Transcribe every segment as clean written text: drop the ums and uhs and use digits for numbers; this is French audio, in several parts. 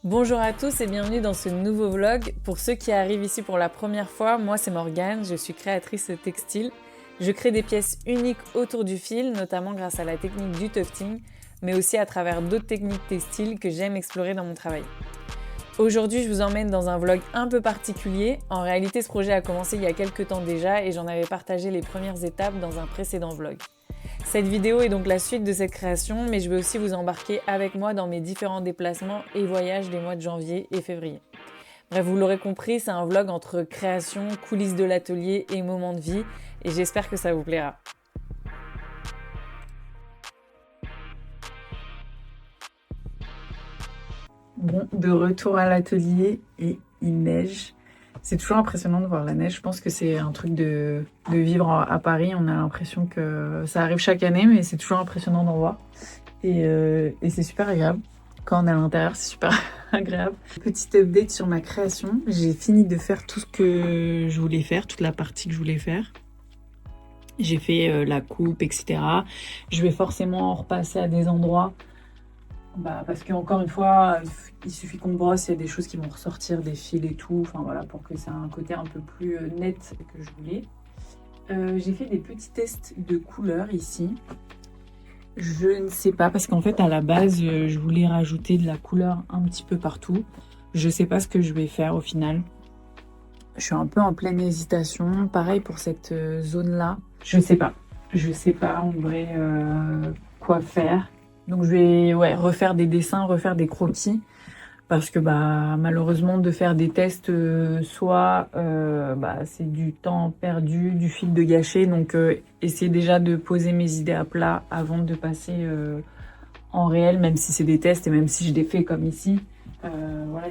Bonjour à tous et bienvenue dans ce nouveau vlog. Pour ceux qui arrivent ici pour la première fois, moi c'est Morgane, je suis créatrice textile. Je crée des pièces uniques autour du fil, notamment grâce à la technique du tufting, mais aussi à travers d'autres techniques textiles que j'aime explorer dans mon travail. Aujourd'hui, je vous emmène dans un vlog un peu particulier. En réalité, ce projet a commencé il y a quelques temps déjà et j'en avais partagé les premières étapes dans un précédent vlog. Cette vidéo est donc la suite de cette création, mais je vais aussi vous embarquer avec moi dans mes différents déplacements et voyages des mois de janvier et février. Bref, vous l'aurez compris, c'est un vlog entre création, coulisses de l'atelier et moments de vie, et j'espère que ça vous plaira. Bon, de retour à l'atelier et il neige. C'est toujours impressionnant de voir la neige. Je pense que c'est un truc de vivre à Paris. On a l'impression que ça arrive chaque année, mais c'est toujours impressionnant d'en voir. Et c'est super agréable. Quand on est à l'intérieur, c'est super agréable. Petite update sur ma création. J'ai fini de faire tout ce que je voulais faire, toute la partie que je voulais faire. J'ai fait la coupe, etc. Je vais forcément repasser à des endroits. Parce qu'encore une fois, il suffit qu'on brosse, il y a des choses qui vont ressortir, des fils et tout, enfin voilà, pour que ça ait un côté un peu plus net que je voulais. J'ai fait des petits tests de couleurs ici. Je ne sais pas, parce qu'en fait, à la base, je voulais rajouter de la couleur un petit peu partout. Je ne sais pas ce que je vais faire au final. Je suis un peu en pleine hésitation. Pareil pour cette zone-là. Je ne sais pas. Je ne sais pas en vrai quoi faire. Donc je vais refaire des dessins, refaire des croquis, parce que malheureusement de faire des tests, soit c'est du temps perdu, du fil de gâché, donc essayer déjà de poser mes idées à plat avant de passer en réel, même si c'est des tests et même si je les fais comme ici.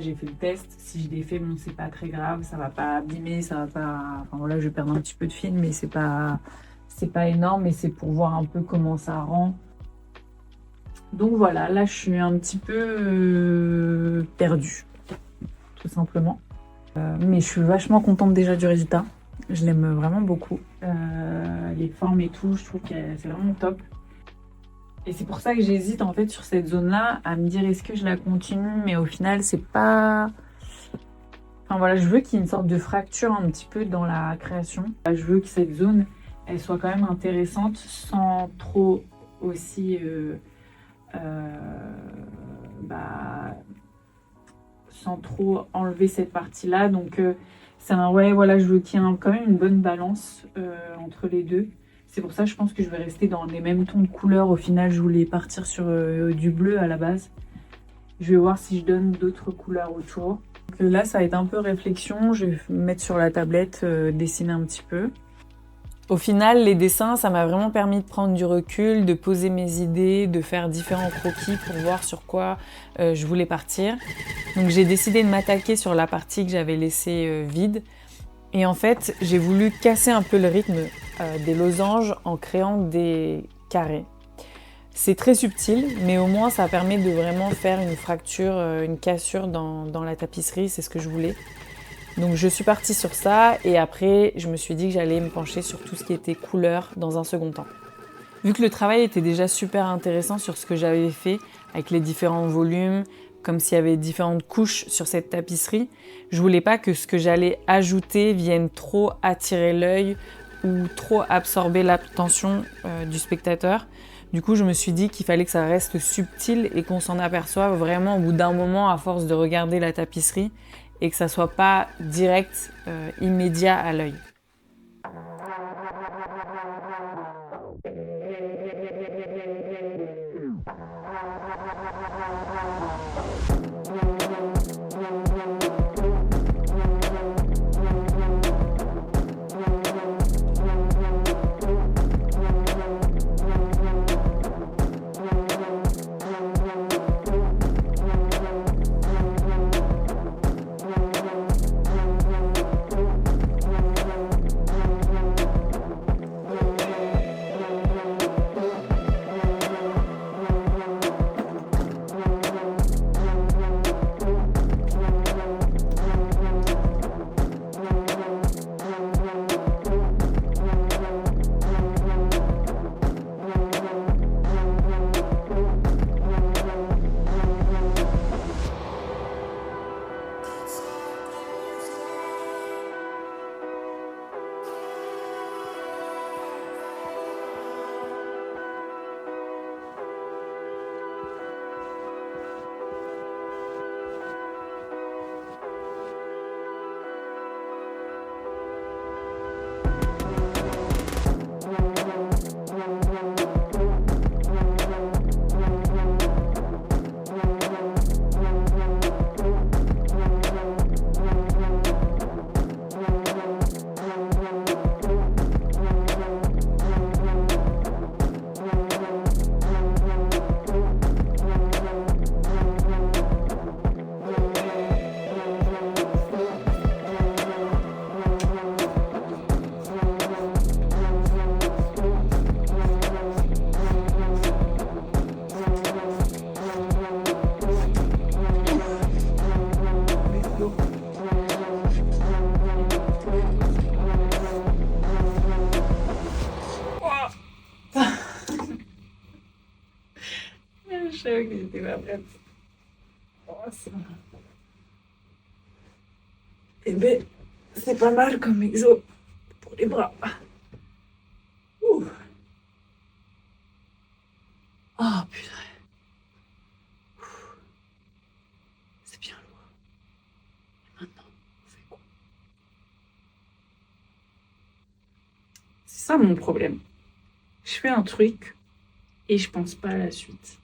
J'ai fait le test, si je les fais, bon c'est pas très grave, ça va pas abîmer, ça va pas... Enfin voilà, je vais perdre un petit peu de fil, mais c'est pas énorme, et c'est pour voir un peu comment ça rend. Donc voilà, là je suis un petit peu perdue, tout simplement. Mais je suis vachement contente déjà du résultat. Je l'aime vraiment beaucoup. Les formes et tout, je trouve que c'est vraiment top. Et c'est pour ça que j'hésite en fait sur cette zone-là à me dire est-ce que je la continue, mais au final c'est pas... Enfin voilà, je veux qu'il y ait une sorte de fracture un petit peu dans la création. Je veux que cette zone, elle soit quand même intéressante sans trop aussi... sans trop enlever cette partie là, donc c'est un je veux qu'il y ait quand même une bonne balance entre les deux. C'est pour ça je pense que je vais rester dans les mêmes tons de couleurs. Au final je voulais partir sur du bleu à la base. Je vais voir si je donne d'autres couleurs autour. Donc, là ça va être un peu réflexion, je vais me mettre sur la tablette, dessiner un petit peu. Au final, les dessins, ça m'a vraiment permis de prendre du recul, de poser mes idées, de faire différents croquis pour voir sur quoi je voulais partir. Donc j'ai décidé de m'attaquer sur la partie que j'avais laissée vide. Et en fait, j'ai voulu casser un peu le rythme des losanges en créant des carrés. C'est très subtil, mais au moins ça permet de vraiment faire une fracture, une cassure dans la tapisserie, c'est ce que je voulais. Donc je suis partie sur ça, et après je me suis dit que j'allais me pencher sur tout ce qui était couleur dans un second temps. Vu que le travail était déjà super intéressant sur ce que j'avais fait, avec les différents volumes, comme s'il y avait différentes couches sur cette tapisserie, je voulais pas que ce que j'allais ajouter vienne trop attirer l'œil ou trop absorber l'attention du spectateur. Du coup, je me suis dit qu'il fallait que ça reste subtil et qu'on s'en aperçoive vraiment au bout d'un moment à force de regarder la tapisserie, et que ça soit pas direct, immédiat à l'œil. Je savais que j'étais pas prête. Oh, eh ben, c'est pas mal comme exo pour les bras. Ouh. Oh putain, c'est bien lourd. Et maintenant, on fait quoi? C'est ça mon problème. Je fais un truc et je pense pas à la suite.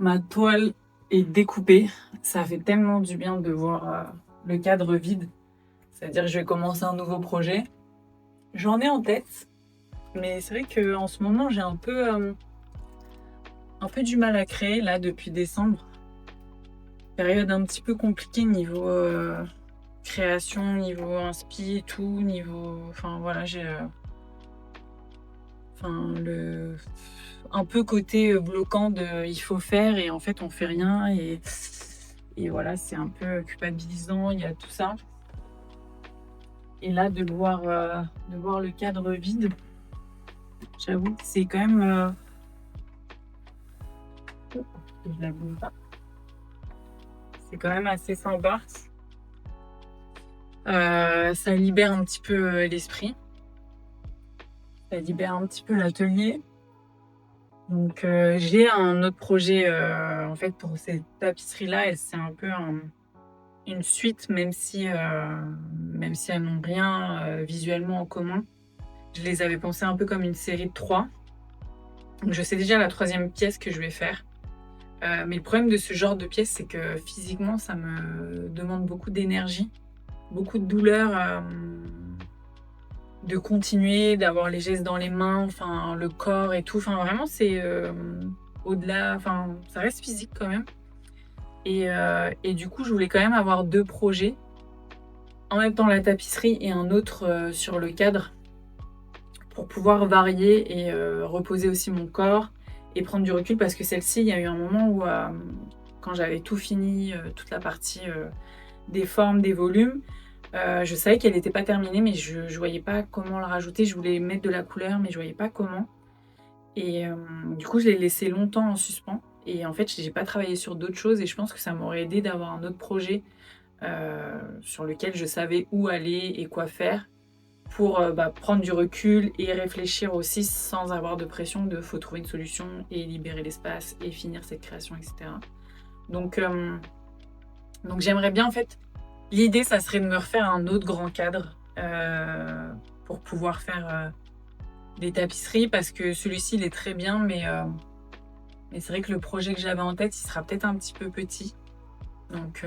Ma toile est découpée. Ça fait tellement du bien de voir le cadre vide. C'est-à-dire que je vais commencer un nouveau projet. J'en ai en tête, mais c'est vrai qu'en ce moment, j'ai un peu du mal à créer, là, depuis décembre. Période un petit peu compliquée niveau création, niveau inspi, tout, niveau... Enfin, voilà, j'ai... un peu côté bloquant de il faut faire et en fait on fait rien et voilà, c'est un peu culpabilisant, il y a tout ça. Et là de voir le cadre vide, j'avoue que c'est quand même je la bouge pas. C'est quand même assez sympa. Ça libère un petit peu l'esprit. Ça libère un petit peu l'atelier. Donc j'ai un autre projet en fait pour cette tapisserie là, c'est un peu une suite même si elles n'ont rien visuellement en commun. Je les avais pensées un peu comme une série de 3. Donc je sais déjà la 3e pièce que je vais faire. Mais le problème de ce genre de pièce, c'est que physiquement ça me demande beaucoup d'énergie, beaucoup de douleur, de continuer, d'avoir les gestes dans les mains, enfin le corps et tout. Enfin vraiment c'est au-delà, enfin ça reste physique quand même. Et du coup je voulais quand même avoir 2 projets. En même temps la tapisserie et un autre sur le cadre pour pouvoir varier et reposer aussi mon corps et prendre du recul parce que celle-ci, il y a eu un moment où quand j'avais tout fini, toute la partie des formes, des volumes, je savais qu'elle n'était pas terminée, mais je voyais pas comment la rajouter. Je voulais mettre de la couleur, mais je voyais pas comment. Et du coup, je l'ai laissé longtemps en suspens. Et en fait, j'ai pas travaillé sur d'autres choses. Et je pense que ça m'aurait aidé d'avoir un autre projet sur lequel je savais où aller et quoi faire pour prendre du recul et réfléchir aussi sans avoir de pression de faut trouver une solution et libérer l'espace et finir cette création, etc. Donc j'aimerais bien en fait. L'idée, ça serait de me refaire un autre grand cadre pour pouvoir faire des tapisseries parce que celui-ci, il est très bien, mais c'est vrai que le projet que j'avais en tête, il sera peut-être un petit peu petit. Donc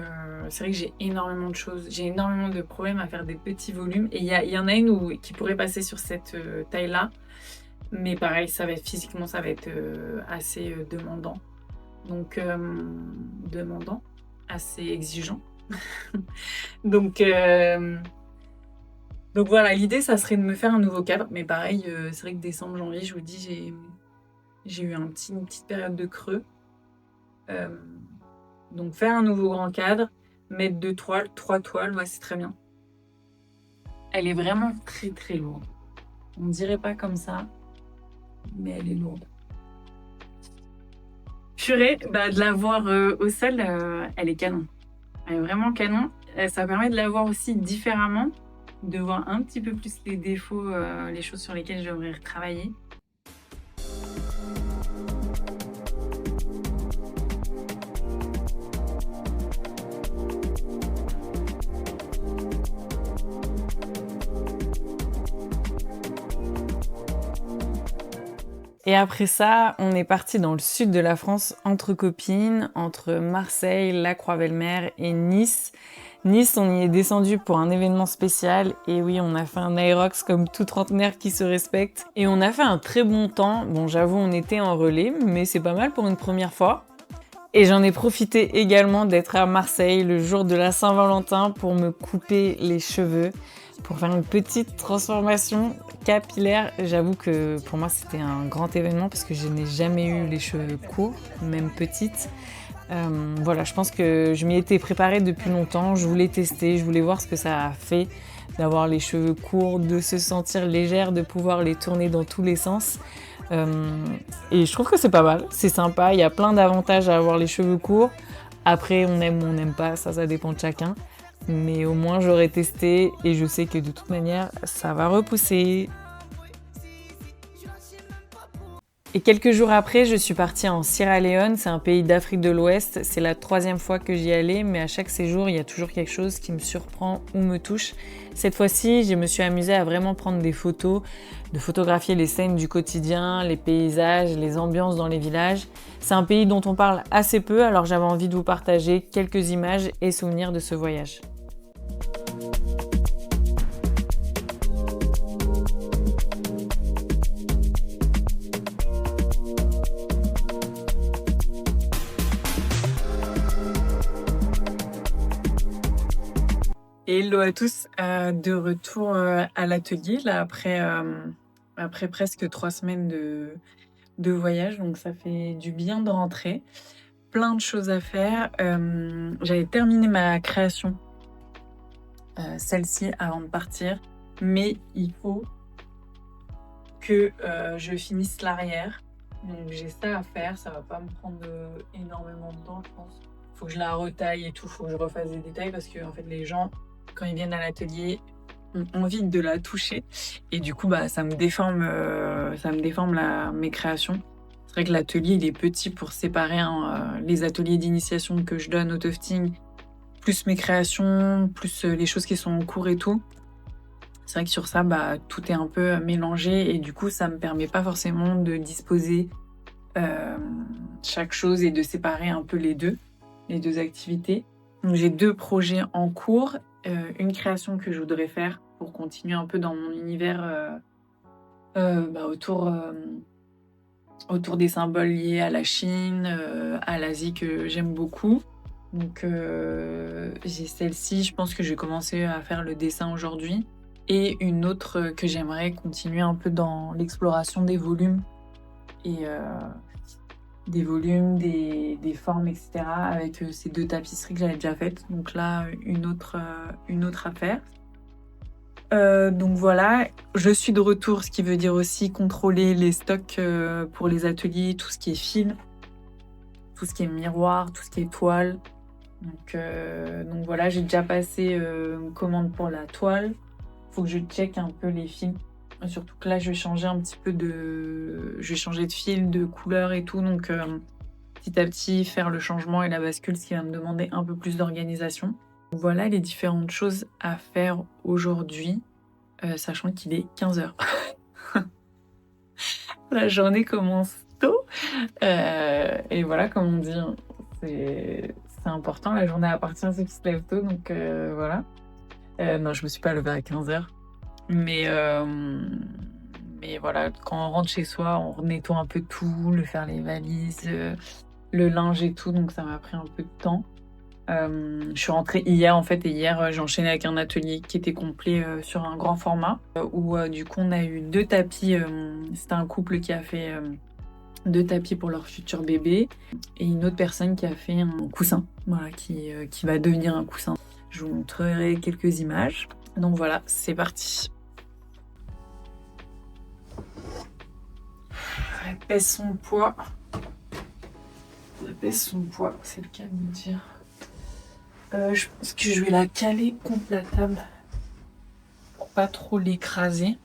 c'est vrai que j'ai énormément de choses, j'ai énormément de problèmes à faire des petits volumes. Et il y en a une qui pourrait passer sur cette taille-là. Mais pareil, physiquement, ça va être assez demandant. Donc demandant, assez exigeant. Donc voilà, l'idée, ça serait de me faire un nouveau cadre. Mais pareil, c'est vrai que décembre, janvier, je vous dis, j'ai eu une petite période de creux. Donc faire un nouveau grand cadre, mettre 2 toiles, 3 toiles, ouais, c'est très bien. Elle est vraiment très très lourde. On ne dirait pas comme ça, mais elle est lourde. Purée, de la voir au sol, elle est canon. Elle est vraiment canon. Ça permet de la voir aussi différemment, de voir un petit peu plus les défauts, les choses sur lesquelles je devrais retravailler. Et après ça, on est parti dans le sud de la France entre copines, entre Marseille, la Croix-Belle-Mer et Nice. Nice, on y est descendu pour un événement spécial. Et oui, on a fait un aérox comme tout trentenaire qui se respecte. Et on a fait un très bon temps. Bon, j'avoue, on était en relais, mais c'est pas mal pour une première fois. Et j'en ai profité également d'être à Marseille le jour de la Saint-Valentin pour me couper les cheveux, pour faire une petite transformation capillaire. J'avoue que pour moi c'était un grand événement parce que je n'ai jamais eu les cheveux courts, même petites. Voilà, je pense que je m'y étais préparée depuis longtemps, je voulais tester, je voulais voir ce que ça a fait. d'avoir les cheveux courts, de se sentir légère, de pouvoir les tourner dans tous les sens. Et je trouve que c'est pas mal, c'est sympa, il y a plein d'avantages à avoir les cheveux courts. Après, on aime ou on n'aime pas, ça dépend de chacun. Mais au moins, j'aurais testé et je sais que de toute manière, ça va repousser. Et quelques jours après, je suis partie en Sierra Leone, c'est un pays d'Afrique de l'Ouest. C'est la 3e fois que j'y allais, mais à chaque séjour, il y a toujours quelque chose qui me surprend ou me touche. Cette fois-ci, je me suis amusée à vraiment prendre des photos, de photographier les scènes du quotidien, les paysages, les ambiances dans les villages. C'est un pays dont on parle assez peu, alors j'avais envie de vous partager quelques images et souvenirs de ce voyage. Hello à tous, de retour à l'atelier là après presque 3 semaines de voyage, donc ça fait du bien de rentrer. Plein de choses à faire. J'avais terminé ma création, celle-ci avant de partir, mais il faut que je finisse l'arrière. Donc j'ai ça à faire, ça va pas me prendre énormément de temps, je pense. Faut que je la retaille et tout, faut que je refasse des détails parce que en fait les gens, quand ils viennent à l'atelier, ont envie de la toucher et du coup ça me déforme mes créations. C'est vrai que l'atelier il est petit pour séparer les ateliers d'initiation que je donne au tufting, plus mes créations, plus les choses qui sont en cours et tout. C'est vrai que sur ça, tout est un peu mélangé et du coup, ça me permet pas forcément de disposer chaque chose et de séparer un peu les deux activités. Donc, j'ai 2 projets en cours, une création que je voudrais faire pour continuer un peu dans mon univers autour des symboles liés à la Chine, à l'Asie que j'aime beaucoup. Donc, j'ai celle-ci, je pense que je vais commencer à faire le dessin aujourd'hui. Et une autre que j'aimerais continuer un peu dans l'exploration des volumes et des formes, etc. avec ces 2 tapisseries que j'avais déjà faites. Donc là, une autre à faire. Donc voilà, je suis de retour, ce qui veut dire aussi contrôler les stocks pour les ateliers, tout ce qui est fil, tout ce qui est miroir, tout ce qui est toile. Donc voilà, j'ai déjà passé une commande pour la toile. Faut que je check un peu les fils. Surtout que là, je vais changer de fil, de couleur et tout. Donc, petit à petit, faire le changement et la bascule, ce qui va me demander un peu plus d'organisation. Voilà les différentes choses à faire aujourd'hui, sachant qu'il est 15h. La journée commence tôt. Et voilà, comme on dit, hein, c'est important. La journée appartient à ceux qui se lèvent tôt. Donc, voilà. Non, je me suis pas levée à 15h. Mais voilà, quand on rentre chez soi, on nettoie un peu tout, faire les valises, le linge et tout, donc ça m'a pris un peu de temps. Je suis rentrée hier en fait, et hier j'ai enchaîné avec un atelier qui était complet sur un grand format, où du coup on a eu 2 tapis, c'était un couple qui a fait 2 tapis pour leur futur bébé, et une autre personne qui a fait un coussin, voilà, qui va devenir un coussin. Je vous montrerai quelques images. Donc voilà, c'est parti. Elle pèse son poids. Elle pèse son poids, c'est le cas de me dire. Je pense que je vais la caler contre la table pour pas trop l'écraser.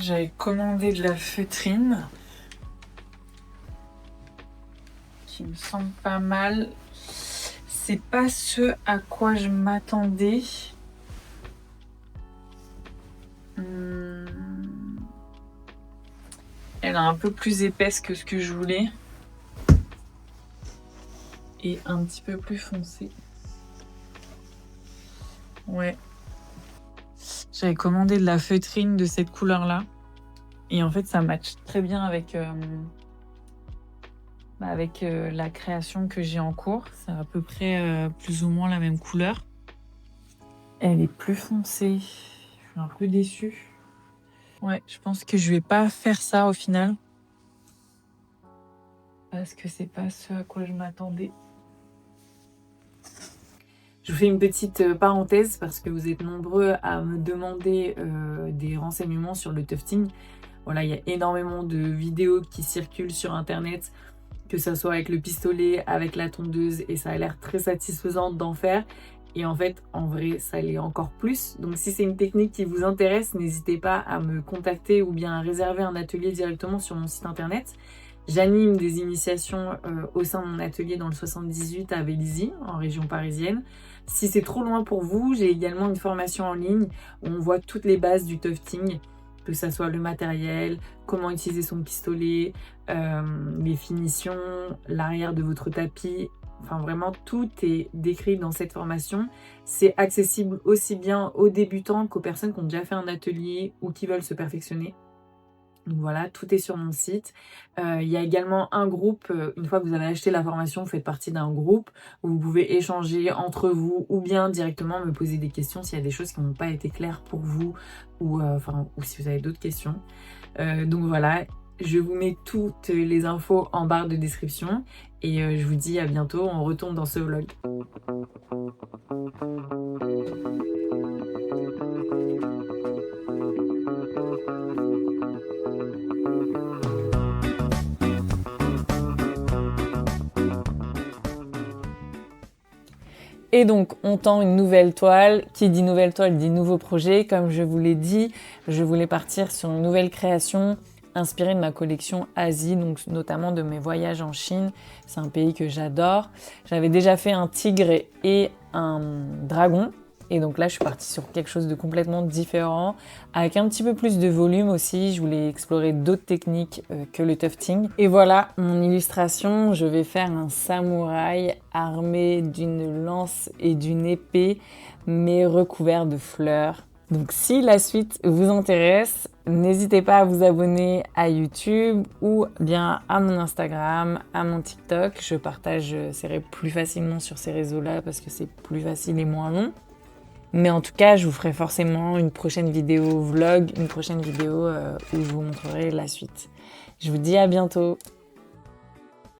J'avais commandé de la feutrine qui me semble pas mal. C'est pas ce à quoi je m'attendais. Elle est un peu plus épaisse que ce que je voulais. Et un petit peu plus foncée. Ouais. J'avais commandé de la feutrine de cette couleur-là. Et en fait, ça match très bien avec la création que j'ai en cours. C'est à peu près plus ou moins la même couleur. Elle est plus foncée. Je suis un peu déçue. Ouais, je pense que je vais pas faire ça au final. parce que c'est pas ce à quoi je m'attendais. Je vous fais une petite parenthèse parce que vous êtes nombreux à me demander des renseignements sur le tufting. Voilà, il y a énormément de vidéos qui circulent sur internet, que ça soit avec le pistolet, avec la tondeuse, et ça a l'air très satisfaisant d'en faire. Et en fait, en vrai, ça l'est encore plus. Donc si c'est une technique qui vous intéresse, n'hésitez pas à me contacter ou bien à réserver un atelier directement sur mon site internet. J'anime des initiations au sein de mon atelier dans le 78 à Vélizy, en région parisienne. Si c'est trop loin pour vous, j'ai également une formation en ligne où on voit toutes les bases du tufting, que ça soit le matériel, comment utiliser son pistolet, les finitions, l'arrière de votre tapis. Enfin vraiment, tout est décrit dans cette formation. C'est accessible aussi bien aux débutants qu'aux personnes qui ont déjà fait un atelier ou qui veulent se perfectionner. Donc voilà, tout est sur mon site. Il y a également un groupe, une fois que vous avez acheté la formation, vous faites partie d'un groupe où vous pouvez échanger entre vous ou bien directement me poser des questions s'il y a des choses qui n'ont pas été claires pour vous ou si vous avez d'autres questions. Donc voilà, je vous mets toutes les infos en barre de description et je vous dis à bientôt, on retourne dans ce vlog. Et donc, on tend une nouvelle toile. Qui dit nouvelle toile dit nouveau projet. Comme je vous l'ai dit, je voulais partir sur une nouvelle création inspirée de ma collection Asie, donc notamment de mes voyages en Chine. C'est un pays que j'adore. J'avais déjà fait un tigre et un dragon. Et donc là, je suis partie sur quelque chose de complètement différent, avec un petit peu plus de volume aussi. Je voulais explorer d'autres techniques que le tufting. Et voilà mon illustration. Je vais faire un samouraï armé d'une lance et d'une épée, mais recouvert de fleurs. Donc si la suite vous intéresse, n'hésitez pas à vous abonner à YouTube ou bien à mon Instagram, à mon TikTok. Je partagerai plus facilement sur ces réseaux-là parce que c'est plus facile et moins long. Mais en tout cas, je vous ferai forcément une prochaine vidéo vlog, une prochaine vidéo où je vous montrerai la suite. Je vous dis à bientôt.